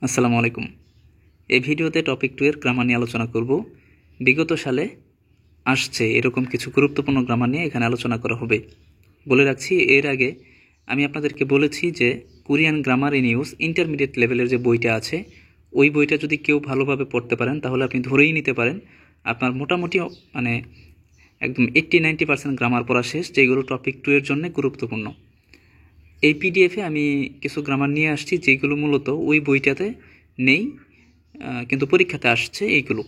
আসসালামু আলাইকুম। এই ভিডিওতে টপিক 2 এর গ্রামার নিয়ে আলোচনা করব। বিগত সালে আসছে এরকম কিছু গুরুত্বপূর্ণ গ্রামার নিয়ে এখানে আলোচনা করা হবে। বলে রাখছি, এর আগে আমি আপনাদেরকে বলেছি যে Korean grammar in use intermediate লেভেলের যে বইটা আছে, ওই বইটা যদি কেউ ভালোভাবে পড়তে পারেন তাহলে আপনি ধরেই নিতে পারেন আপনার মোটামুটি একদম 80-90% গ্রামার পড়া শেষ, যেগুলো টপিক 2 এর জন্য গুরুত্বপূর্ণ। এই পিডিএফে আমি কিছু গ্রামার নিয়ে আসছি যেগুলো মূলত ওই বইটাতে নেই, কিন্তু পরীক্ষাতে আসছে এইগুলো।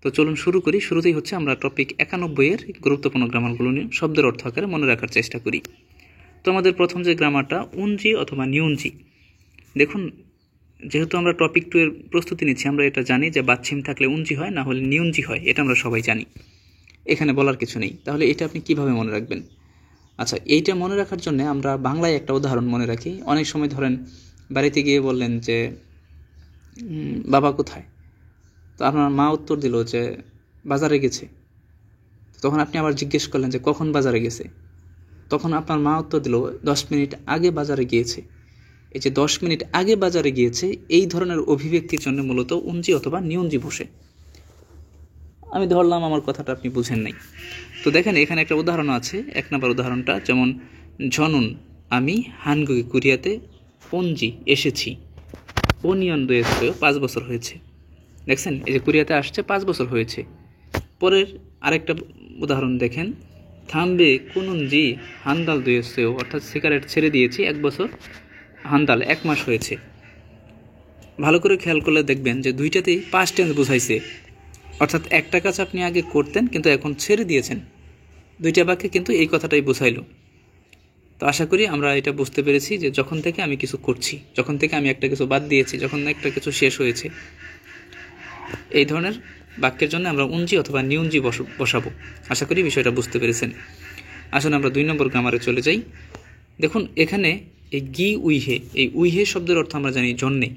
তো চলুন শুরু করি। শুরুতেই হচ্ছে আমরা টপিক 91 এর গুরুত্বপূর্ণ গ্রামারগুলো নিয়ে শব্দের অর্থ আকারে মনে রাখার চেষ্টা করি। তো আমাদের প্রথম যে গ্রামারটা উনজি অথবা নিউনজি। দেখুন, যেহেতু আমরা টপিক 2 এর প্রস্তুতি নিচ্ছি, আমরা এটা জানি যে বাচ্ছিম থাকলে উনজি হয়, না হলে নিউনজি হয়। এটা আমরা সবাই জানি, এখানে বলার কিছু নেই। তাহলে এটা আপনি কিভাবে মনে রাখবেন? আচ্ছা, এইটা মনে রাখার জন্য আমরা বাংলায় একটা উদাহরণ মনে রাখি। অনেক সময় ধরেন বাড়িতে গিয়ে বললেন যে বাবা কোথায়, তো আপনার মা উত্তর দিল যে বাজারে গেছে। তখন আপনি আবার জিজ্ঞেস করলেন যে কখন বাজারে গেছে, তখন আপনার মা উত্তর দিল 10 মিনিট আগে বাজারে গিয়েছে। এই যে 10 মিনিট আগে বাজারে গিয়েছে, এই ধরনের অভিব্যক্তির জন্য মূলত উনজি অথবা নিউনজি বসে। আমি ধরলাম আমার কথাটা আপনি বুঝেন নাই। তো দেখেন, এখানে একটা উদাহরণ আছে। 1 নম্বর উদাহরণটা যেমন, জনুন আমি হানগুই কোরিয়াতে পঞ্জি এসেছি, ওনিয়ন দয়েছেও 5 বছর হয়েছে। দেখছেন, এই যে কোরিয়াতে আসছে 5 বছর হয়েছে। পরের আরেকটা উদাহরণ দেখেন, থামবে কুনুনজি হান্দাল দয়েছেও, অর্থাৎ সিগারেট ছেড়ে দিয়েছি 1 বছর, হান্দাল 1 মাস হয়েছে। ভালো করে খেয়াল করলে দেখবেন যে দুইটাতেই পাস্ট টেন্স বোঝাইছে, অর্থাৎ একটা কাজ আপনি আগে করতেন কিন্তু এখন ছেড়ে দিয়েছেন। দুইটা বাক্যে কিন্তু এই কথাটাই বোঝাইল। তো আশা করি আমরা এটা বুঝতে পেরেছি যে যখন থেকে আমি কিছু করছি, যখন থেকে আমি একটা কিছু বাদ দিয়েছি, যখন একটা কিছু শেষ হয়েছে, এই ধরনের বাক্যের জন্য আমরা উনজি অথবা নিউনজি বসাবো। আশা করি বিষয়টা বুঝতে পেরেছেন। আসুন আমরা 2 নম্বর গ্রামারে চলে যাই। দেখুন, এখানে এই গি উইহে, এই উইহে শব্দের অর্থ আমরা জানি জন্যে।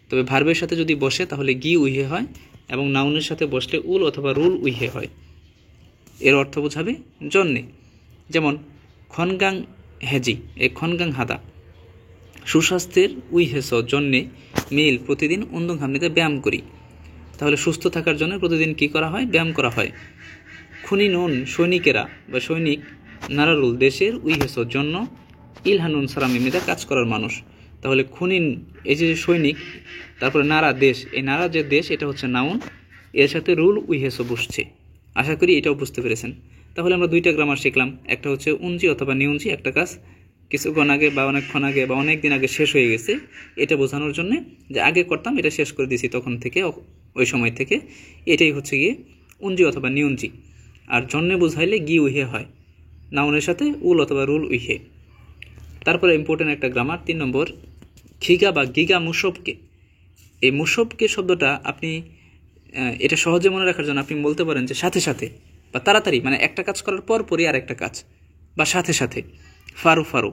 তবে ভার্বের সাথে যদি বসে তাহলে গি উইহে হয়, এবং নাউনের সাথে বসলে উল অথবা রুল উইহে হয়। এর অর্থ বোঝাবে জন্যে। যেমন খনগাং হেজি, এই খনগাং হাদা, সুস্বাস্থ্যের উইহেস জন্যে মিল প্রতিদিন উন্দুং হামনিতে ব্যায়াম করি। তাহলে সুস্থ থাকার জন্য প্রতিদিন কি করা হয়? ব্যায়াম করা হয়। খুনি নুন সৈনিকেরা বা সৈনিক, নারারুল দেশের উইহেস জন্য, ইলহানুন সারাম এমনিতে কাজ করার মানুষ। তাহলে খুনিন এই যে সৈনিক, তারপরে নারা দেশ, এই নারা যে দেশ এটা হচ্ছে নাউন, এর সাথে রুল উইহেসও বসছে। আশা করি এটাও বুঝতে পেরেছেন। তাহলে আমরা 2টা গ্রামার শিখলাম। একটা হচ্ছে উনজি অথবা নিউনজি, একটা কাজ কিছুক্ষণ আগে বা অনেকক্ষণ আগে বা অনেক দিন আগে শেষ হয়ে গেছে, এটা বোঝানোর জন্য যে আগে করতাম এটা শেষ করে দিয়েছি তখন থেকে, ওই সময় থেকে। এটাই হচ্ছে গিয়ে উনজি অথবা নিউনজি। আর জন্যে বোঝাইলে গি উইহে হয়, নাউনের সাথে উল অথবা রুল উইহে। তারপরে ইম্পর্টেন্ট একটা গ্রামার 3 নম্বর, খিগা বা গিগা মুসবকে। এই মুসবকে শব্দটা আপনি এটা সহজে মনে রাখার জন্য আপনি বলতে পারেন যে সাথে সাথে বা তাড়াতাড়ি, মানে একটা কাজ করার পর পরই আর একটা কাজ, বা সাথে সাথে। ফারু ফারু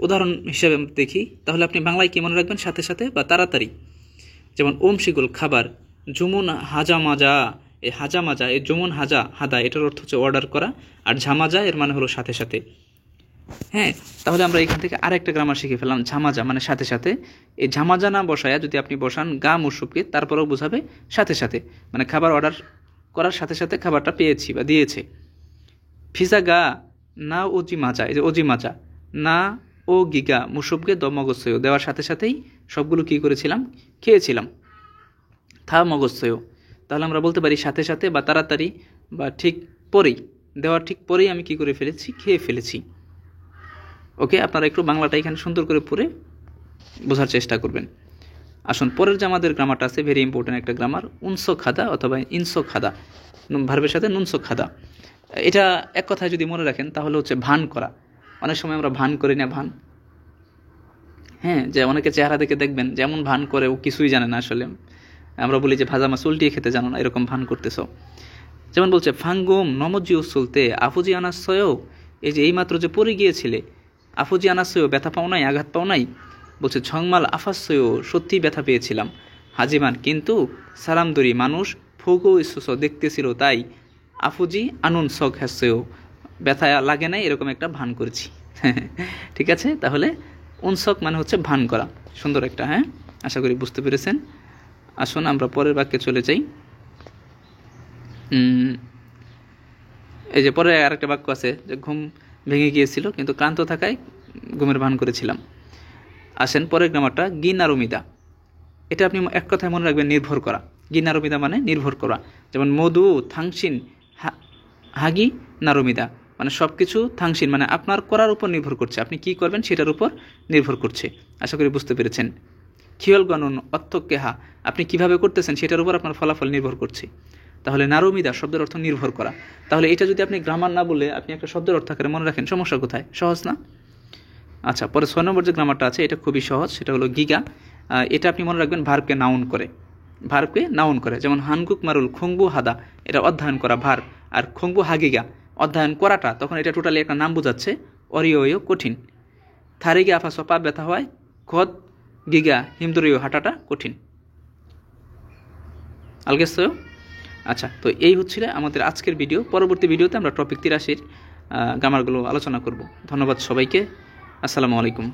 উদাহরণ হিসেবে দেখি, তাহলে আপনি বাংলায় কি মনে রাখবেন? সাথে সাথে বা তাড়াতাড়ি। যেমন ওম শিগুল খাবার, জুমুন হাজা মাজা, এই হাজা মাজা, এই জুমুন হাজা হাদা, এটার অর্থ হচ্ছে অর্ডার করা, আর ঝামাজা এর মানে হলো সাথে সাথে। হ্যাঁ, তাহলে আমরা এখান থেকে আরেকটা গ্রামার শিখে ফেললাম, ঝামাজা মানে সাথে সাথে। এই ঝামাজা না বসায়া যদি আপনি বসান গা মুসুবকে, তারপরেও বোঝাবে সাথে সাথে, মানে খাবার অর্ডার করার সাথে সাথে খাবারটা পেয়েছি বা দিয়েছে। ফিজা গা না ওজি মাজা, এই যে ওজি মাজা, না ও গিগা মুসুবকে মগজসয় দেওয়ার সাথে সাথেই সবগুলো কি করেছিলাম? খেয়েছিলাম। থা মগজসয়, তাহলে আমরা বলতে পারি সাথে সাথে বা তাড়াতাড়ি বা ঠিক পরেই, দেওয়ার ঠিক পরেই আমি কি করে ফেলেছি? খেয়ে ফেলেছি। ওকে, আপনারা একটু বাংলাটা এখানে সুন্দর করে পড়ে বোঝার চেষ্টা করবেন। আসুন, পরের যে আমাদের গ্রামারটা আছে, ভেরি ইম্পর্টেন্ট একটা গ্রামার, উনসো খাদা অথবা ইনসো খাদা, ভার্বের সাথে নুনসো খাদা। এটা এক কথায় যদি মনে রাখেন তাহলে হচ্ছে ভান করা। অনেক সময় আমরা ভান করি না, ভান। হ্যাঁ, যে অনেকে চেহারা দেখে দেখবেন যেমন ভান করে ও কিছুই জানে না আসলে। আমরা বলি যে ভাজা মাছ উল্টিয়ে খেতে জানো না, এরকম ভান করতেছ। যেমন বলছে ফাঙ্গুম নমজি উসুলতে আফুজি আনাসয়ও, এই যে এইমাত্র যে পড়ে গিয়েছিলে, আফুজি আনাসয়ও ব্যথা পাও নাই, আঘাত পাও নাই। বলছে ঝংমাল আফাসয়ও, সত্যিই ব্যথা পেয়েছিলাম। হাজিমান কিন্তু সালামদরি মানুষ, ফোগো ইসুস দেখতেছিল তাই, আফুজি আনুন শখ হ্যাসয়ও, ব্যথা লাগে নাই এরকম একটা ভান করেছি। ঠিক আছে, তাহলে উনসক মানে হচ্ছে ভান করা, সুন্দর একটা। হ্যাঁ, আশা করি বুঝতে পেরেছেন। আসুন আমরা পরের বাক্যে চলে যাই। এই যে পরে আরেকটা বাক্য আছে যে ঘুম ভেঙে গিয়েছিল কিন্তু ক্লান্ত থাকায় ঘুমের ভান করেছিলাম। আসেন পরের গ্রামারটা গিনারুমিদা। এটা আপনি এক কথায় মনে রাখবেন, নির্ভর করা। গিনারুমিদা মানে নির্ভর করা। যেমন মধু থাংসিন হাগি নারুমিদা, মানে সব কিছু থাংসিন মানে আপনার করার উপর নির্ভর করছে, আপনি কি করবেন সেটার উপর নির্ভর করছে। আশা করি বুঝতে পেরেছেন। খিয়ল গণন অত্যকেহা, আপনি কিভাবে করতেছেন সেটার উপর আপনার ফলাফল নির্ভর করছে। তাহলে নারুমিদা শব্দের অর্থ নির্ভর করা। তাহলে এটা যদি আপনি গ্রামার না বলে আপনি একটা শব্দের অর্থ আকারে মনে রাখেন, সমস্যা কোথায়? সহজ না? আচ্ছা, পরে 6 নম্বর যে গ্রামারটা আছে এটা খুবই সহজ, সেটা হলো গিগা। এটা আপনি মনে রাখবেন ভার্বকে নাউন করে, ভার্বকে নাউন করে। যেমন হানগুক মারুল খংবু হাদা, এটা অধ্যয়ন করা ভার্ব, আর খংবু হাগিগা অধ্যয়ন করাটা, তখন এটা টোটালি একটা নাম বোঝাচ্ছে। অরিয় কঠিন, থারিগে আফা সপা ব্যথা হয়, খদ গিগা হিমদরীয় হাঁটাটা কঠিন। আলগেছ। আচ্ছা, তো এই হচ্ছিল আমাদের আজকের ভিডিও। পরবর্তী ভিডিওতে আমরা টপিক 83 গ্রামারগুলো আলোচনা করব। ধন্যবাদ সবাইকে। আসসালামু আলাইকুম।